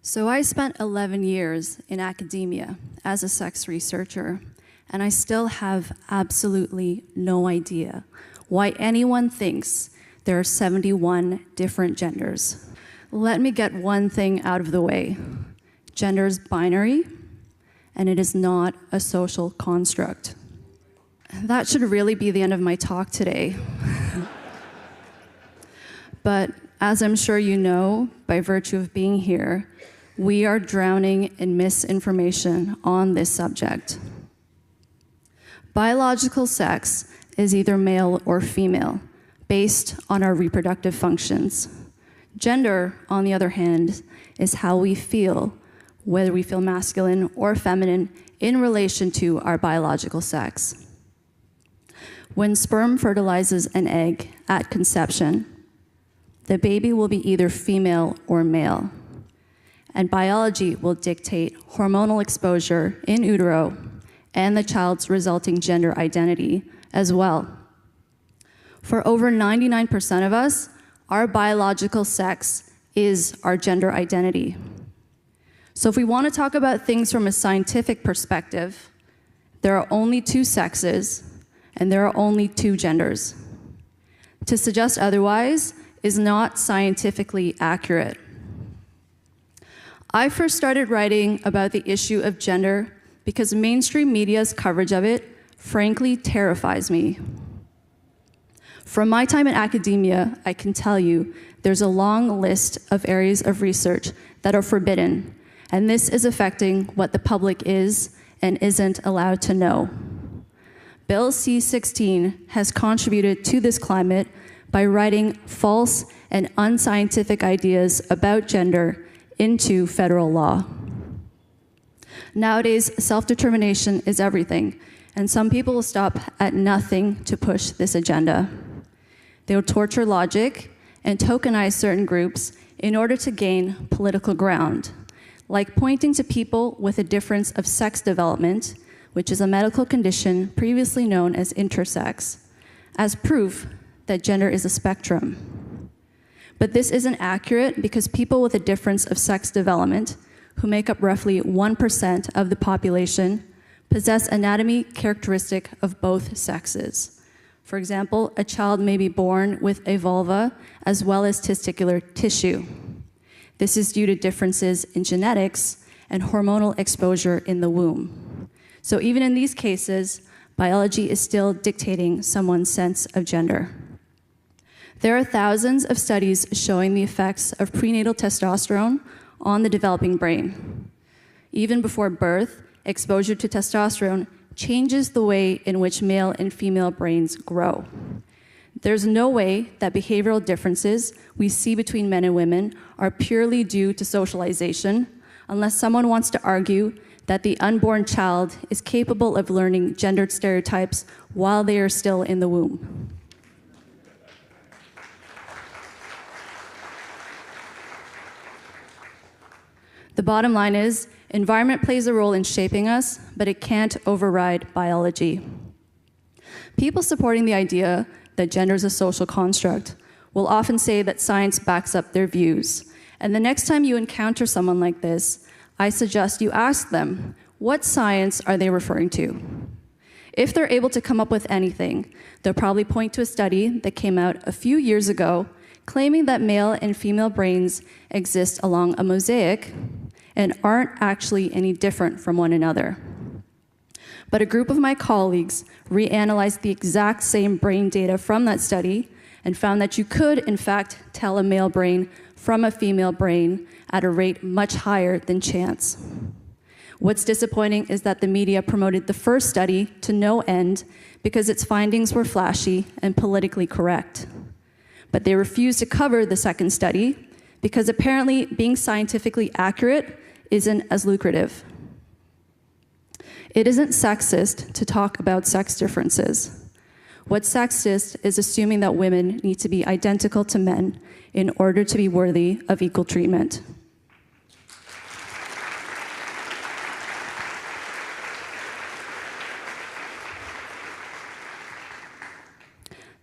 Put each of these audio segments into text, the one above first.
So I spent 11 years in academia as a sex researcher, and I still have absolutely no idea why anyone thinks there are 71 different genders. Let me get one thing out of the way. Gender is binary, and it is not a social construct. That should really be the end of my talk today. But as I'm sure you know, by virtue of being here, we are drowning in misinformation on this subject. Biological sex is either male or female, based on our reproductive functions. Gender, on the other hand, is how we feel, whether we feel masculine or feminine in relation to our biological sex. When sperm fertilizes an egg at conception, the baby will be either female or male, and biology will dictate hormonal exposure in utero and the child's resulting gender identity as well. For over 99% of us, our biological sex is our gender identity. So if we want to talk about things from a scientific perspective, there are only two sexes and there are only two genders. To suggest otherwise is not scientifically accurate. I first started writing about the issue of gender because mainstream media's coverage of it frankly terrifies me. From my time in academia, I can tell you there's a long list of areas of research that are forbidden, and this is affecting what the public is and isn't allowed to know. Bill C-16 has contributed to this climate by writing false and unscientific ideas about gender into federal law. Nowadays, self-determination is everything, and some people will stop at nothing to push this agenda. They will torture logic and tokenize certain groups in order to gain political ground, like pointing to people with a difference of sex development, which is a medical condition previously known as intersex, as proof that gender is a spectrum. But this isn't accurate because people with a difference of sex development, who make up roughly 1% of the population, possess anatomy characteristic of both sexes. For example, a child may be born with a vulva as well as testicular tissue. This is due to differences in genetics and hormonal exposure in the womb. So even in these cases, biology is still dictating someone's sense of gender. There are thousands of studies showing the effects of prenatal testosterone on the developing brain. Even before birth, exposure to testosterone changes the way in which male and female brains grow. There's no way that behavioral differences we see between men and women are purely due to socialization, unless someone wants to argue that the unborn child is capable of learning gendered stereotypes while they are still in the womb. The bottom line is, environment plays a role in shaping us, but it can't override biology. People supporting the idea that gender is a social construct will often say that science backs up their views. And the next time you encounter someone like this, I suggest you ask them, what science are they referring to? If they're able to come up with anything, they'll probably point to a study that came out a few years ago claiming that male and female brains exist along a mosaic and aren't actually any different from one another. But a group of my colleagues reanalyzed the exact same brain data from that study and found that you could, in fact, tell a male brain from a female brain at a rate much higher than chance. What's disappointing is that the media promoted the first study to no end because its findings were flashy and politically correct. But they refused to cover the second study because apparently being scientifically accurate isn't as lucrative. It isn't sexist to talk about sex differences. What's sexist is assuming that women need to be identical to men in order to be worthy of equal treatment.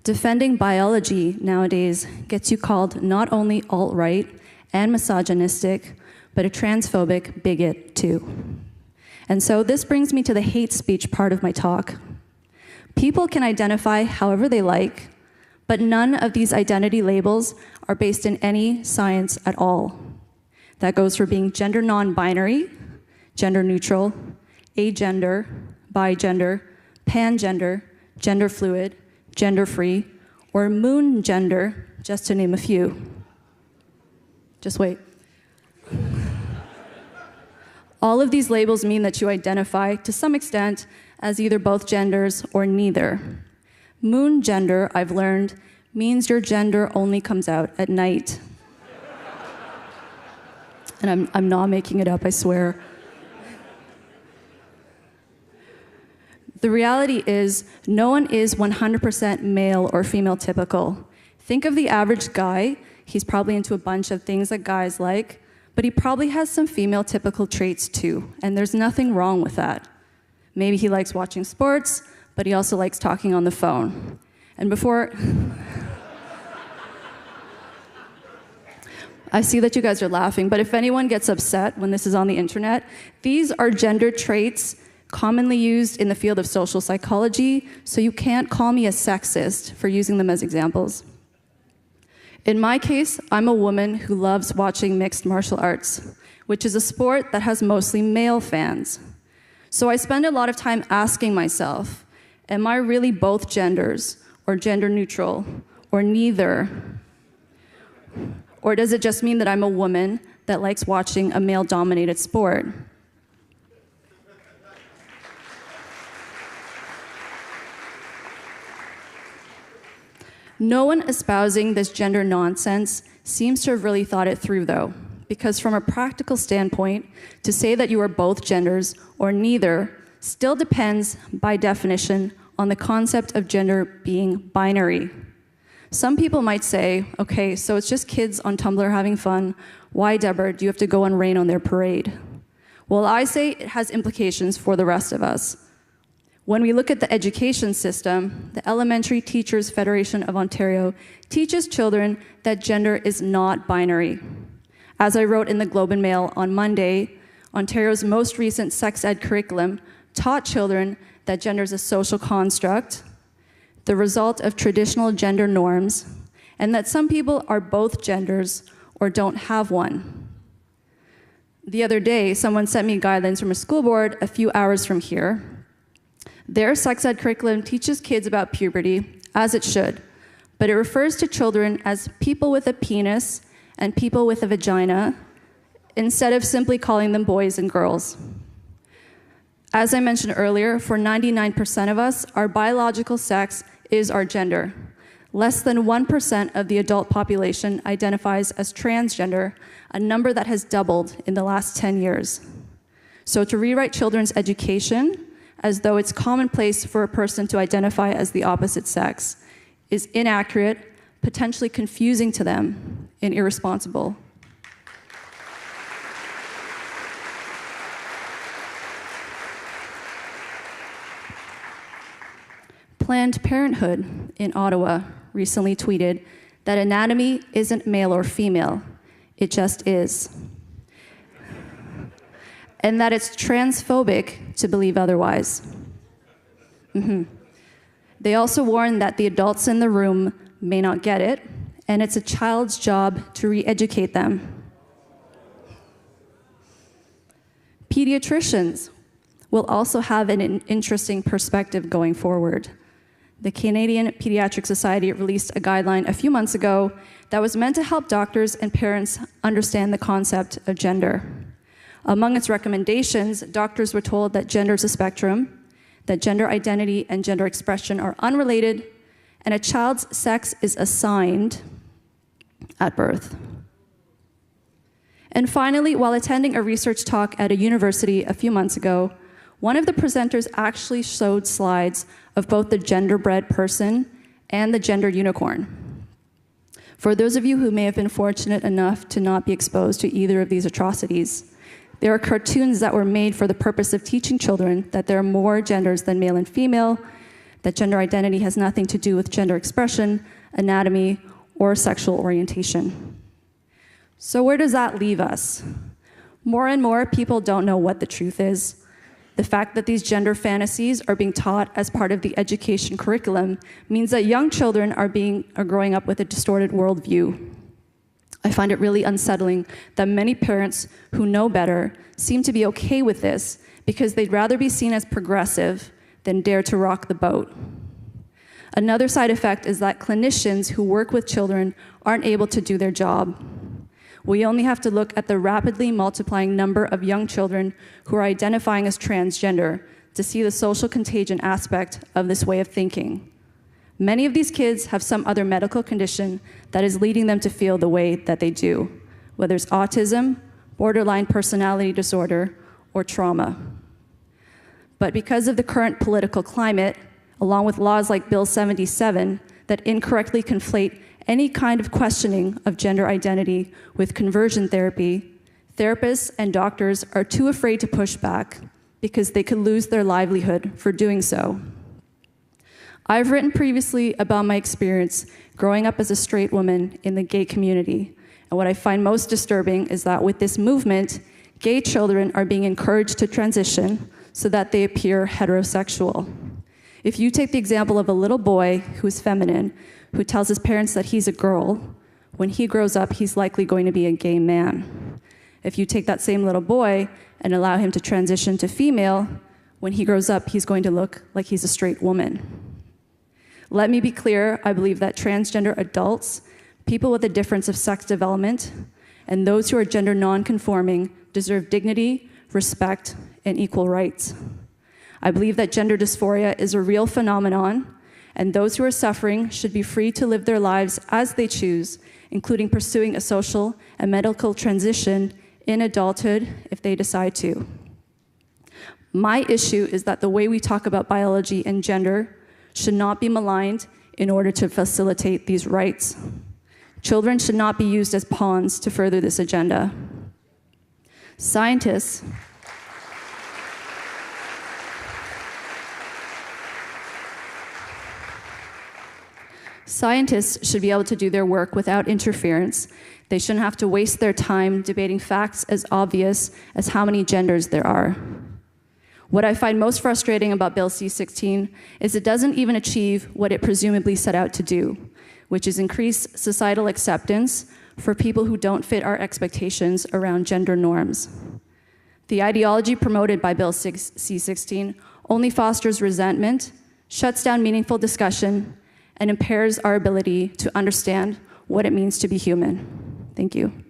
Defending biology nowadays gets you called not only alt-right and misogynistic, but a transphobic bigot too. And so this brings me to the hate speech part of my talk. People can identify however they like, but none of these identity labels are based in any science at all. That goes for being gender non-binary, gender neutral, agender, bigender, pangender, gender fluid, gender free, or moon gender, just to name a few. Just wait. All of these labels mean that you identify, to some extent, as either both genders or neither. Moon gender, I've learned, means your gender only comes out at night. And I'm not making it up, I swear. The reality is, no one is 100% male or female typical. Think of the average guy. He's probably into a bunch of things that guys like, but he probably has some female typical traits too, and there's nothing wrong with that. Maybe he likes watching sports, but he also likes talking on the phone. And before... I see that you guys are laughing, but if anyone gets upset when this is on the internet, these are gender traits commonly used in the field of social psychology, so you can't call me a sexist for using them as examples. In my case, I'm a woman who loves watching mixed martial arts, which is a sport that has mostly male fans. So I spend a lot of time asking myself, am I really both genders, or gender neutral, or neither? Or does it just mean that I'm a woman that likes watching a male-dominated sport? No one espousing this gender nonsense seems to have really thought it through, though, because from a practical standpoint, to say that you are both genders or neither still depends, by definition, on the concept of gender being binary. Some people might say, okay, so it's just kids on Tumblr having fun. Why, Deborah, do you have to go and rain on their parade? Well, I say it has implications for the rest of us. When we look at the education system, the Elementary Teachers Federation of Ontario teaches children that gender is not binary. As I wrote in the Globe and Mail on Monday, Ontario's most recent sex ed curriculum taught children that gender is a social construct, the result of traditional gender norms, and that some people are both genders or don't have one. The other day, someone sent me guidelines from a school board a few hours from here. Their sex ed curriculum teaches kids about puberty, as it should, but it refers to children as people with a penis and people with a vagina, instead of simply calling them boys and girls. As I mentioned earlier, for 99% of us, our biological sex is our gender. Less than 1% of the adult population identifies as transgender, a number that has doubled in the last 10 years. So to rewrite children's education as though it's commonplace for a person to identify as the opposite sex is inaccurate, potentially confusing to them, and irresponsible. Planned Parenthood in Ottawa recently tweeted that anatomy isn't male or female, it just is. And that it's transphobic to believe otherwise. They also warn that the adults in the room may not get it, and it's a child's job to re-educate them. Pediatricians will also have an interesting perspective going forward. The Canadian Pediatric Society released a guideline a few months ago that was meant to help doctors and parents understand the concept of gender. Among its recommendations, doctors were told that gender is a spectrum, that gender identity and gender expression are unrelated, and a child's sex is assigned at birth. And finally, while attending a research talk at a university a few months ago, one of the presenters actually showed slides of both the genderbread person and the gender unicorn. For those of you who may have been fortunate enough to not be exposed to either of these atrocities, there are cartoons that were made for the purpose of teaching children that there are more genders than male and female, that gender identity has nothing to do with gender expression, anatomy, or sexual orientation. So where does that leave us? More and more people don't know what the truth is. The fact that these gender fantasies are being taught as part of the education curriculum means that young children are growing up with a distorted worldview. I find it really unsettling that many parents who know better seem to be okay with this because they'd rather be seen as progressive than dare to rock the boat. Another side effect is that clinicians who work with children aren't able to do their job. We only have to look at the rapidly multiplying number of young children who are identifying as transgender to see the social contagion aspect of this way of thinking. Many of these kids have some other medical condition that is leading them to feel the way that they do, whether it's autism, borderline personality disorder, or trauma. But because of the current political climate, along with laws like Bill 77 that incorrectly conflate any kind of questioning of gender identity with conversion therapy, therapists and doctors are too afraid to push back because they could lose their livelihood for doing so. I've written previously about my experience growing up as a straight woman in the gay community, and what I find most disturbing is that with this movement, gay children are being encouraged to transition so that they appear heterosexual. If you take the example of a little boy who is feminine, who tells his parents that he's a girl, when he grows up, he's likely going to be a gay man. If you take that same little boy and allow him to transition to female, when he grows up, he's going to look like he's a straight woman. Let me be clear, I believe that transgender adults, people with a difference of sex development, and those who are gender non-conforming deserve dignity, respect, and equal rights. I believe that gender dysphoria is a real phenomenon, and those who are suffering should be free to live their lives as they choose, including pursuing a social and medical transition in adulthood if they decide to. My issue is that the way we talk about biology and gender should not be maligned in order to facilitate these rights. Children should not be used as pawns to further this agenda. Scientists should be able to do their work without interference. They shouldn't have to waste their time debating facts as obvious as how many genders there are. What I find most frustrating about Bill C-16 is it doesn't even achieve what it presumably set out to do, which is increase societal acceptance for people who don't fit our expectations around gender norms. The ideology promoted by Bill C-16 only fosters resentment, shuts down meaningful discussion, and impairs our ability to understand what it means to be human. Thank you.